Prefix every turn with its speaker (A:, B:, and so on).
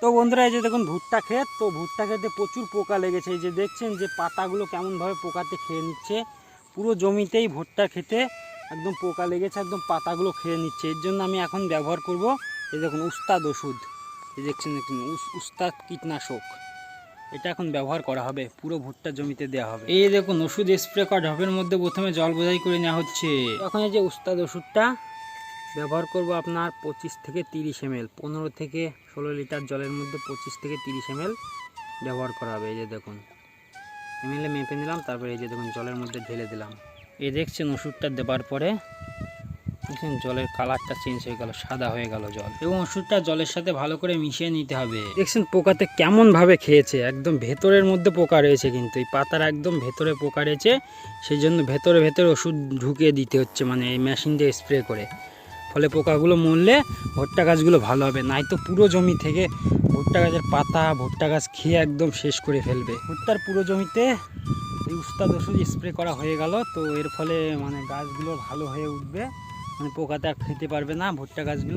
A: তো বন্ধুরা এই যে দেখুন ভুট্টা ক্ষেত, তো ভুট্টা ক্ষেতে প্রচুর পোকা লেগেছে। এই যে দেখছেন যে পাতাগুলো কেমনভাবে পোকাতে খেয়ে নিচ্ছে। পুরো জমিতেই ভুট্টা খেতে একদম পোকা লেগেছে, একদম পাতাগুলো খেয়ে নিচ্ছে। এর জন্য আমি এখন ব্যবহার করব এই দেখুন উস্তাদ ওষুধ। এই দেখছেন দেখুন উস্তাদ কীটনাশক, এটা এখন ব্যবহার করা হবে, পুরো ভুট্টা জমিতে দেওয়া হবে। এই দেখুন ওষুধ স্প্রে করা ঢপের মধ্যে প্রথমে জল বোঝাই করে নেওয়া হচ্ছে। এখন এই যে উস্তাদ ওষুধটা ব্যবহার করব আপনার 25 থেকে 30 ml, 15 থেকে 16 লিটার জলের মধ্যে 25 থেকে 30 ml ব্যবহার করা হবে। এই যে দেখুন ml মেপে নিলাম, তারপরে এই যে দেখুন জলের মধ্যে ঢেলে দিলাম। এই দেখছেন ওষুধটা দেওয়ার পরে দেখছেন জলের কালারটা চেঞ্জ হয়ে গেল, সাদা হয়ে গেল জল। এবং ওষুধটা জলের সাথে ভালো করে মিশিয়ে নিতে হবে। দেখছেন পোকাতে কেমন ভাবে খেয়েছে, একদম ভেতরের মধ্যে পোকা রয়েছে, কিন্তু এই পাতার একদম ভেতরে পোকা রয়েছে, সেই জন্য ভেতরে ভেতরে ওষুধ ঢুকিয়ে দিতে হচ্ছে, মানে এই মেশিন দিয়ে স্প্রে করে। ফলে পোকাগুলো মরলে ভুট্টা গাছগুলো ভালো হবে, নাই তো পুরো জমি থেকে ভুট্টা গাছের পাতা ভুট্টা গাছ খেয়ে একদম শেষ করে ফেলবে। ভুট্টার পুরো জমিতে এই উস্তাদ ওষুধ স্প্রে করা হয়ে গেল, তো এর ফলে মানে গাছগুলো ভালো হয়ে উঠবে, মানে পোকাতে আর খেতে পারবে না ভুট্টা গাছগুলো।